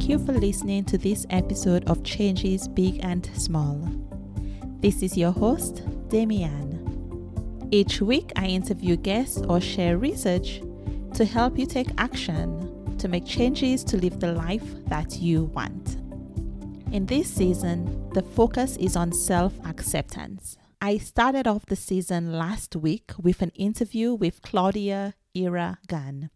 Thank you for listening to this episode of Changes Big and Small. This is your host, Damian. Each week, I interview guests or share research to help you take action to make changes to live the life that you want. In this season, the focus is on self-acceptance. I started off the season last week with an interview with Claudia Ira Gan.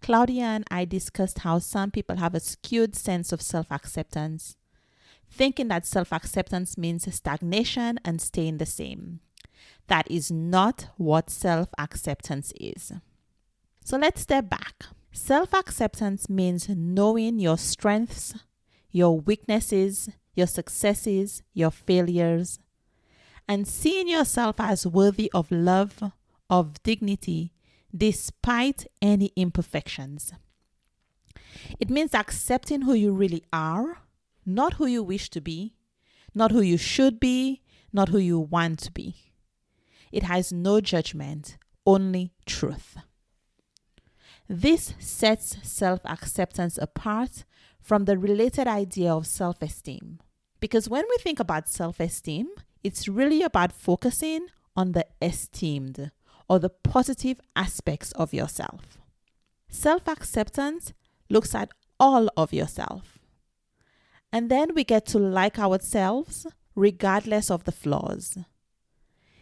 Claudia and I discussed how some people have a skewed sense of self-acceptance, thinking that self-acceptance means stagnation and staying the same. That is not what self-acceptance is. So let's step back. Self-acceptance means knowing your strengths, your weaknesses, your successes, your failures, and seeing yourself as worthy of love, of dignity, despite any imperfections. It means accepting who you really are, not who you wish to be, not who you should be, not who you want to be. It has no judgment, only truth. This sets self-acceptance apart from the related idea of self-esteem. Because when we think about self-esteem, it's really about focusing on the esteemed, or the positive aspects of yourself. Self-acceptance looks at all of yourself. And then we get to like ourselves regardless of the flaws.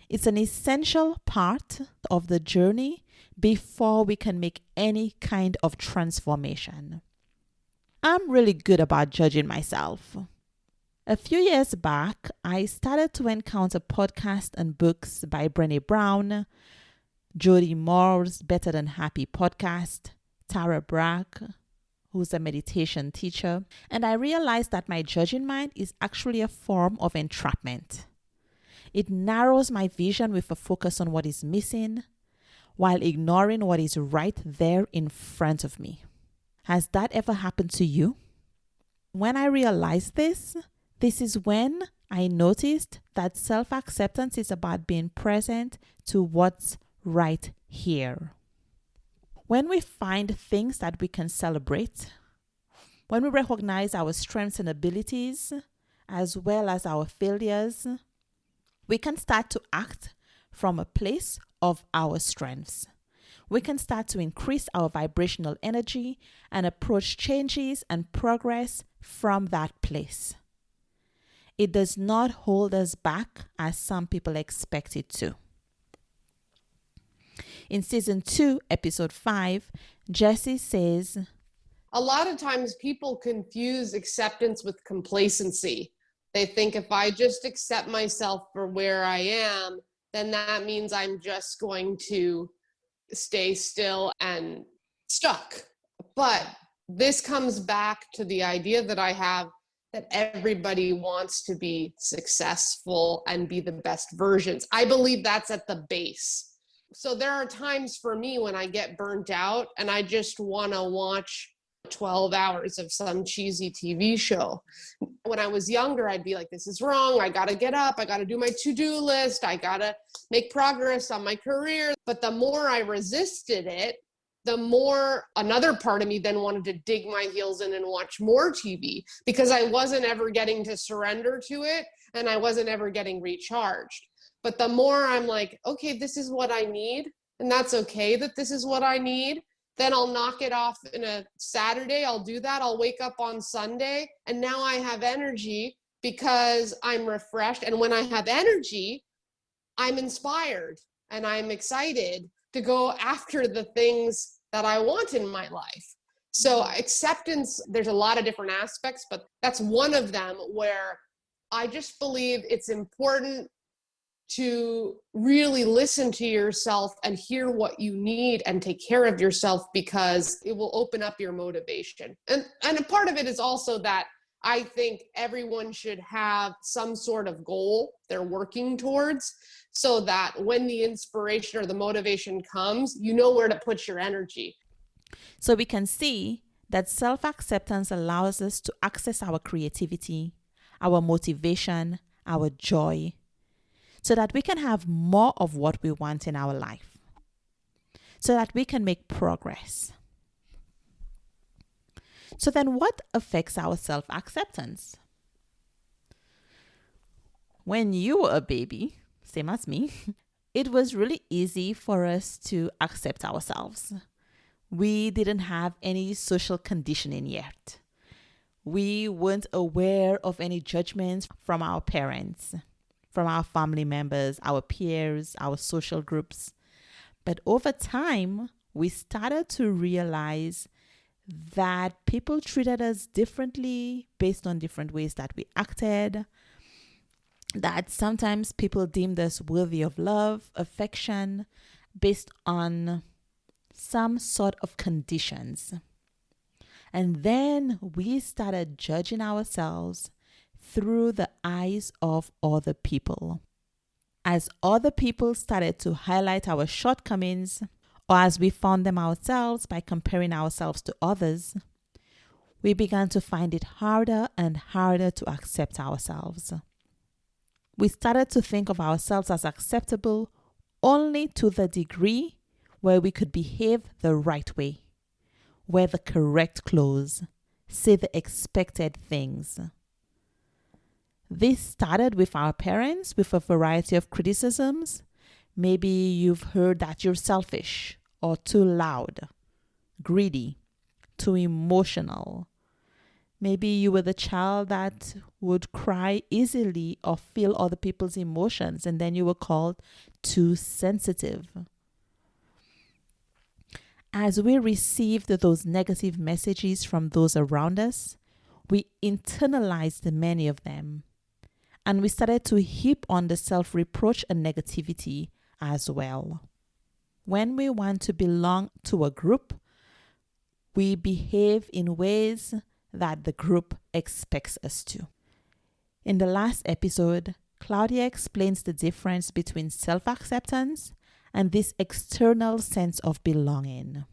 It's an essential part of the journey before we can make any kind of transformation. I'm really good about judging myself. A few years back, I started to encounter podcasts and books by Brené Brown, Jody Moore's Better Than Happy podcast, Tara Brach, who's a meditation teacher, and I realized that my judging mind is actually a form of entrapment. It narrows my vision with a focus on what is missing, while ignoring what is right there in front of me. Has that ever happened to you? When I realized this is when I noticed that self-acceptance is about being present to what's right here. When we find things that we can celebrate, when we recognize our strengths and abilities, as well as our failures, we can start to act from a place of our strengths. We can start to increase our vibrational energy and approach changes and progress from that place. It does not hold us back as some people expect it to. In season 2, episode 5, Jessie says, a lot of times people confuse acceptance with complacency. They think if I just accept myself for where I am, then that means I'm just going to stay still and stuck. But this comes back to the idea that I have that everybody wants to be successful and be the best versions. I believe that's at the base. So there are times for me when I get burnt out and I just want to watch 12 hours of some cheesy TV show. When I was younger, I'd be like, this is wrong. I got to get up. I got to do my to-do list. I got to make progress on my career. But the more I resisted it, the more another part of me then wanted to dig my heels in and watch more TV because I wasn't ever getting to surrender to it and I wasn't ever getting recharged. But the more I'm like, okay, this is what I need, and that's okay that this is what I need, then I'll knock it off in a Saturday. I'll do that. I'll wake up on Sunday, and now I have energy because I'm refreshed. And when I have energy, I'm inspired and I'm excited to go after the things that I want in my life. So acceptance, there's a lot of different aspects, but that's one of them where I just believe it's important to really listen to yourself and hear what you need and take care of yourself because it will open up your motivation. And a part of it is also that I think everyone should have some sort of goal they're working towards so that when the inspiration or the motivation comes, you know where to put your energy. So we can see that self-acceptance allows us to access our creativity, our motivation, our joy, so that we can have more of what we want in our life, so that we can make progress. So then what affects our self-acceptance? When you were a baby, same as me, it was really easy for us to accept ourselves. We didn't have any social conditioning yet. We weren't aware of any judgments from our parents, from our family members, our peers, our social groups. But over time, we started to realize that people treated us differently based on different ways that we acted, that sometimes people deemed us worthy of love, affection, based on some sort of conditions. And then we started judging ourselves through the eyes of other people. As other people started to highlight our shortcomings, or as we found them ourselves by comparing ourselves to others, we began to find it harder and harder to accept ourselves. We started to think of ourselves as acceptable only to the degree where we could behave the right way, wear the correct clothes, say the expected things. This started with our parents with a variety of criticisms. Maybe you've heard that you're selfish or too loud, greedy, too emotional. Maybe you were the child that would cry easily or feel other people's emotions, and then you were called too sensitive. As we received those negative messages from those around us, we internalized many of them, and we started to heap on the self-reproach and negativity as well. When we want to belong to a group, we behave in ways that the group expects us to. In the last episode, Claudia explains the difference between self-acceptance and this external sense of belonging.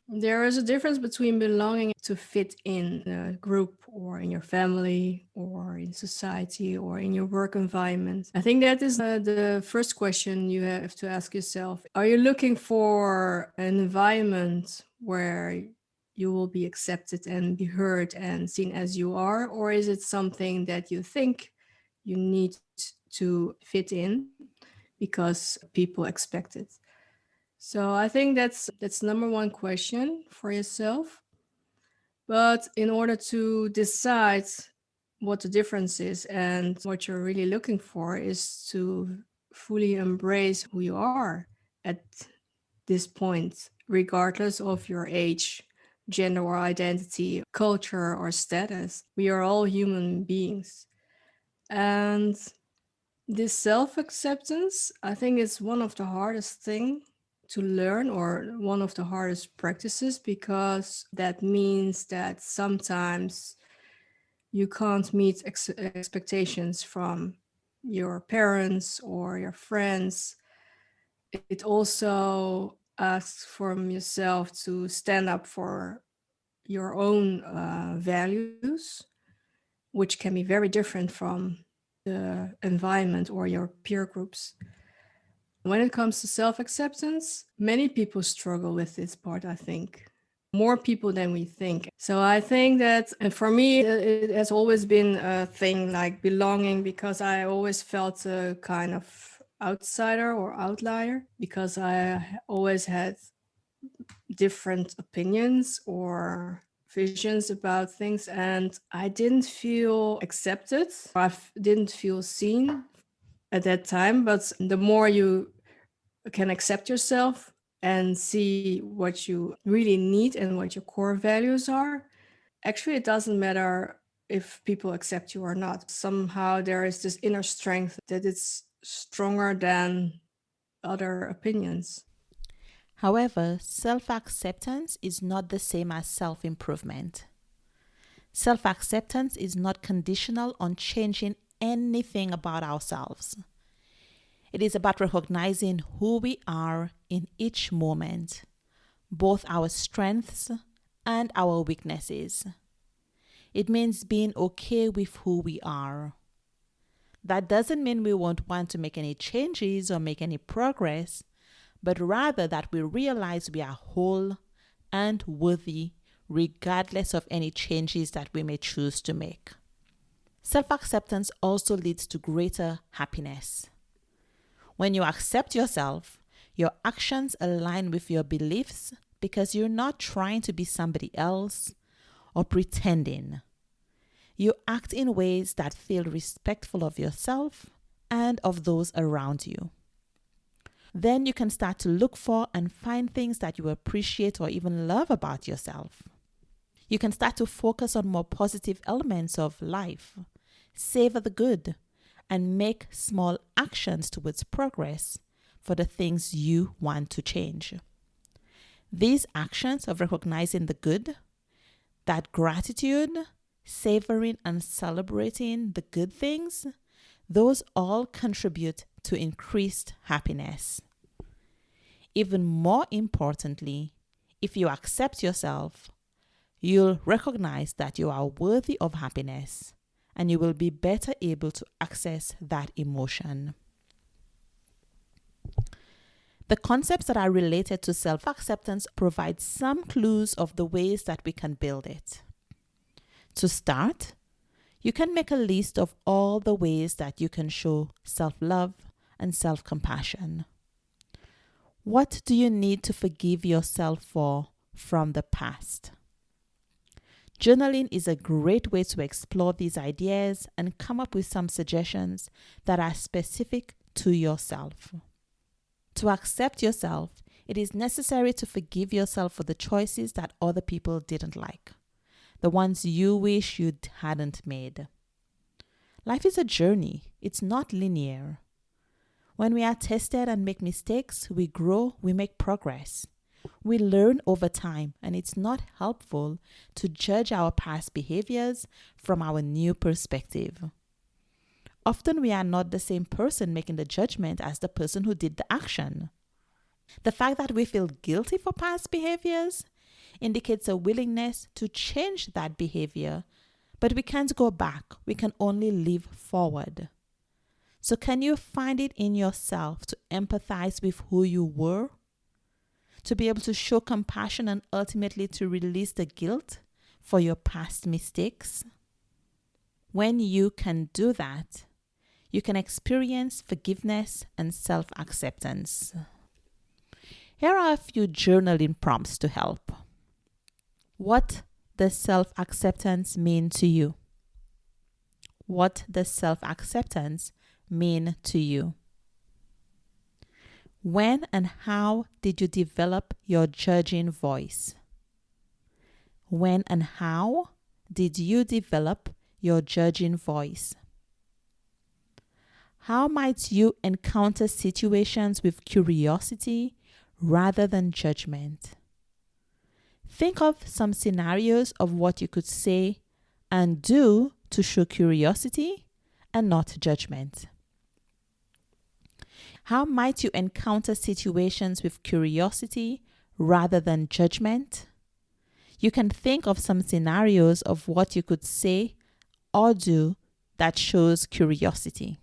There is a difference between belonging to fit in a group or in your family or in society or in your work environment. I think that is the first question you have to ask yourself. Are you looking for an environment where you will be accepted and be heard and seen as you are? Or is it something that you think you need to fit in because people expect it? So I think that's number one question for yourself. But in order to decide what the difference is and what you're really looking for is to fully embrace who you are at this point, regardless of your age, gender or identity, culture or status. We are all human beings. And this self-acceptance, I think, is one of the hardest things to learn, or one of the hardest practices, because that means that sometimes you can't meet expectations from your parents or your friends. It also asks from yourself to stand up for your own values, which can be very different from the environment or your peer groups. When it comes to self-acceptance, many people struggle with this part, I think. More people than we think. So I think that, and for me, it has always been a thing like belonging, because I always felt a kind of outsider or outlier, because I always had different opinions or visions about things, and I didn't feel accepted. I didn't feel seen at that time. But the more you can accept yourself and see what you really need and what your core values are, actually it doesn't matter if people accept you or not. Somehow there is this inner strength that it's stronger than other opinions. However, self-acceptance is not the same as self-improvement. Self-acceptance is not conditional on changing anything about ourselves. It is about recognizing who we are in each moment, both our strengths and our weaknesses. It means being okay with who we are. That doesn't mean we won't want to make any changes or make any progress, but rather that we realize we are whole and worthy regardless of any changes that we may choose to make. Self-acceptance also leads to greater happiness. When you accept yourself, your actions align with your beliefs because you're not trying to be somebody else or pretending. You act in ways that feel respectful of yourself and of those around you. Then you can start to look for and find things that you appreciate or even love about yourself. You can start to focus on more positive elements of life, savor the good, and make small actions towards progress for the things you want to change. These actions of recognizing the good, that gratitude, savoring and celebrating the good things, those all contribute to increased happiness. Even more importantly, if you accept yourself, you'll recognize that you are worthy of happiness and you will be better able to access that emotion. The concepts that are related to self-acceptance provide some clues of the ways that we can build it. To start, you can make a list of all the ways that you can show self-love and self-compassion. What do you need to forgive yourself for from the past? Journaling is a great way to explore these ideas and come up with some suggestions that are specific to yourself. To accept yourself, it is necessary to forgive yourself for the choices that other people didn't like, the ones you wish you hadn't made. Life is a journey. It's not linear. When we are tested and make mistakes, we grow, we make progress. We learn over time, and it's not helpful to judge our past behaviors from our new perspective. Often we are not the same person making the judgment as the person who did the action. The fact that we feel guilty for past behaviors indicates a willingness to change that behavior, but we can't go back. We can only live forward. So can you find it in yourself to empathize with who you were? To be able to show compassion and ultimately to release the guilt for your past mistakes? When you can do that, you can experience forgiveness and self-acceptance. Here are a few journaling prompts to help. What does self-acceptance mean to you? What does self-acceptance mean to you? When and how did you develop your judging voice? When and how did you develop your judging voice? How might you encounter situations with curiosity rather than judgment? Think of some scenarios of what you could say and do to show curiosity and not judgment. How might you encounter situations with curiosity rather than judgment? You can think of some scenarios of what you could say or do that shows curiosity.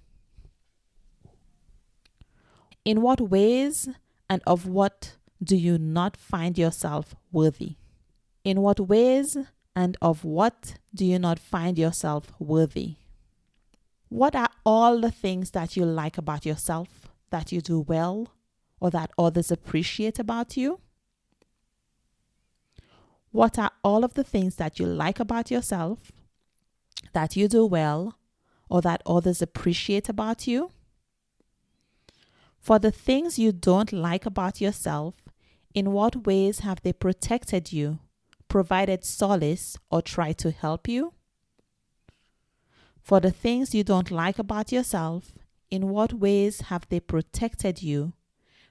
In what ways and of what do you not find yourself worthy? In what ways and of what do you not find yourself worthy? What are all the things that you like about yourself, that you do well, or that others appreciate about you? What are all of the things that you like about yourself, that you do well, or that others appreciate about you? For the things you don't like about yourself, in what ways have they protected you, provided solace, or tried to help you? For the things you don't like about yourself, in what ways have they protected you,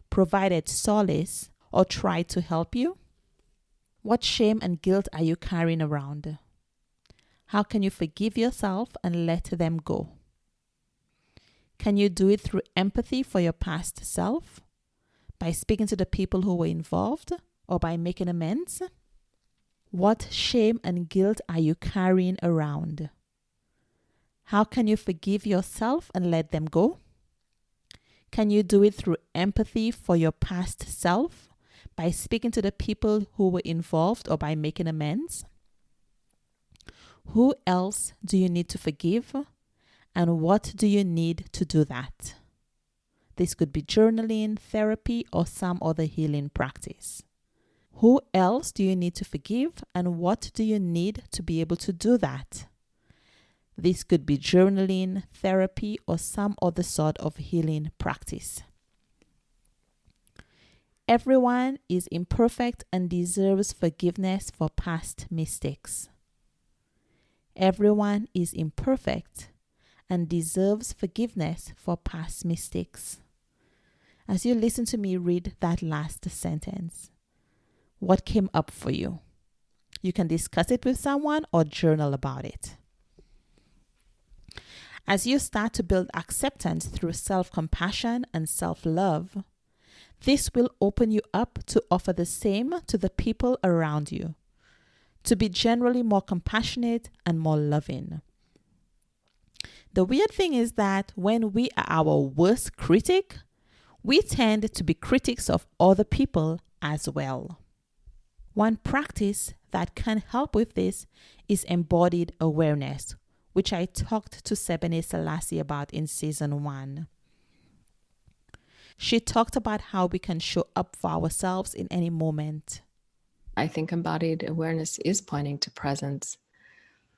provided solace, or tried to help you? What shame and guilt are you carrying around? How can you forgive yourself and let them go? Can you do it through empathy for your past self? By speaking to the people who were involved or by making amends? What shame and guilt are you carrying around? How can you forgive yourself and let them go? Can you do it through empathy for your past self By speaking to the people who were involved or by making amends? Who else do you need to forgive? And what do you need to do that? This could be journaling, therapy, or some other healing practice. Who else do you need to forgive? And what do you need to be able to do that? This could be journaling, therapy, or some other sort of healing practice. Everyone is imperfect and deserves forgiveness for past mistakes. Everyone is imperfect and deserves forgiveness for past mistakes. As you listen to me read that last sentence, what came up for you? You can discuss it with someone or journal about it. As you start to build acceptance through self-compassion and self-love, this will open you up to offer the same to the people around you, to be generally more compassionate and more loving. The weird thing is that when we are our worst critic, we tend to be critics of other people as well. One practice that can help with this is embodied awareness, which I talked to Sebene Selassie about in season 1. She talked about how we can show up for ourselves in any moment. I think embodied awareness is pointing to presence.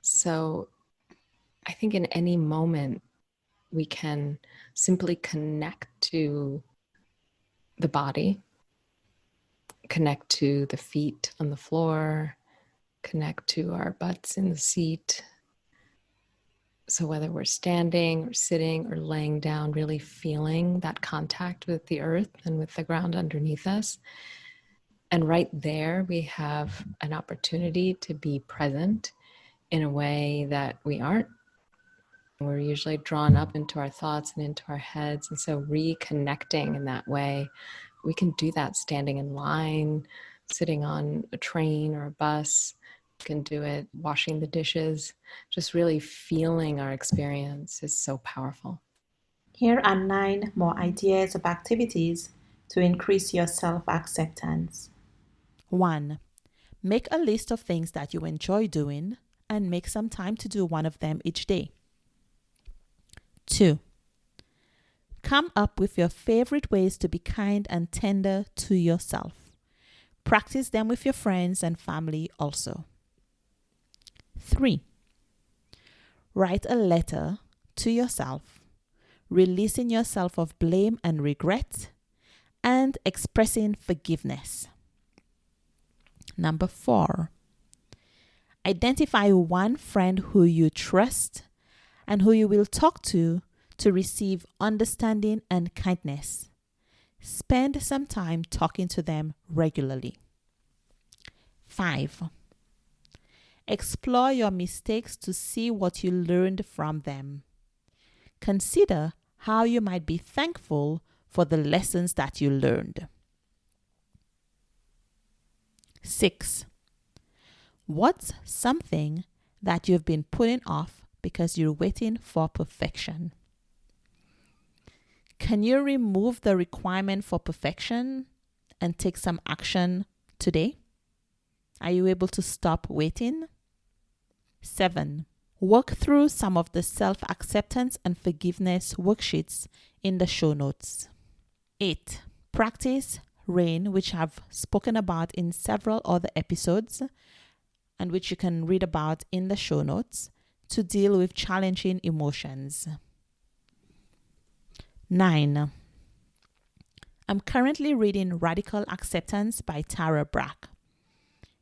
So I think in any moment, we can simply connect to the body, connect to the feet on the floor, connect to our butts in the seat. So whether we're standing or sitting or laying down, really feeling that contact with the earth and with the ground underneath us. And right there, we have an opportunity to be present in a way that we aren't. We're usually drawn up into our thoughts and into our heads. And so reconnecting in that way, we can do that standing in line, sitting on a train or a bus. We can do it washing the dishes. Just really feeling our experience is so powerful. Here are 9 more ideas of activities to increase your self-acceptance. 1. Make a list of things that you enjoy doing and make some time to do one of them each day. 2. Come up with your favorite ways to be kind and tender to yourself. Practice them with your friends and family also. 3. Write a letter to yourself, releasing yourself of blame and regret, and expressing forgiveness. 4. Identify one friend who you trust and who you will talk to receive understanding and kindness. Spend some time talking to them regularly. 5. Explore your mistakes to see what you learned from them. Consider how you might be thankful for the lessons that you learned. 6. What's something that you've been putting off because you're waiting for perfection? Can you remove the requirement for perfection and take some action today? Are you able to stop waiting? 7. Work through some of the self-acceptance and forgiveness worksheets in the show notes. 8. Practice RAIN, which I've spoken about in several other episodes and which you can read about in the show notes, to deal with challenging emotions. 9. I'm currently reading Radical Acceptance by Tara Brach.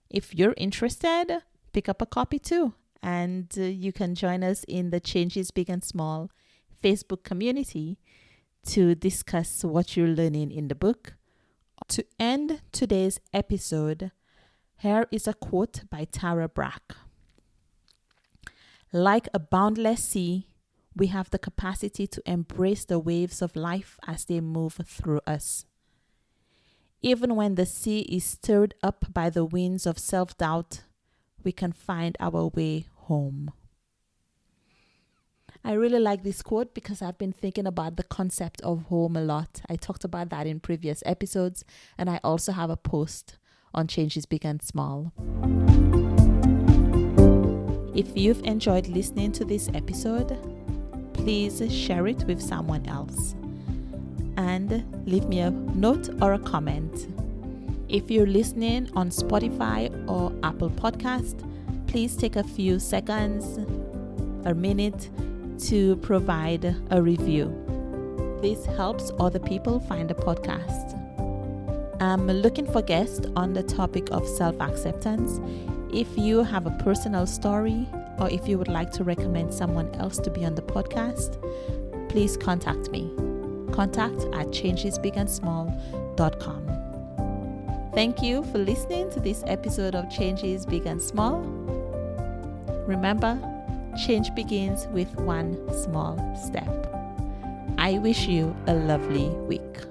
If you're interested, pick up a copy too, and you can join us in the Changes Big and Small Facebook community to discuss what you're learning in the book. To end today's episode, here is a quote by Tara Brach. Like a boundless sea, we have the capacity to embrace the waves of life as they move through us. Even when the sea is stirred up by the winds of self-doubt, we can find our way home. I really like this quote because I've been thinking about the concept of home a lot. I talked about that in previous episodes, and I also have a post on Changes Big and Small. If you've enjoyed listening to this episode, please share it with someone else and leave me a note or a comment. If you're listening on Spotify or Apple Podcast, please take a few seconds, a minute to provide a review. This helps other people find the podcast. I'm looking for guests on the topic of self-acceptance. If you have a personal story or if you would like to recommend someone else to be on the podcast, please contact me. contact@changesbigandsmall.com. Thank you for listening to this episode of Changes Big and Small. Remember, change begins with one small step. I wish you a lovely week.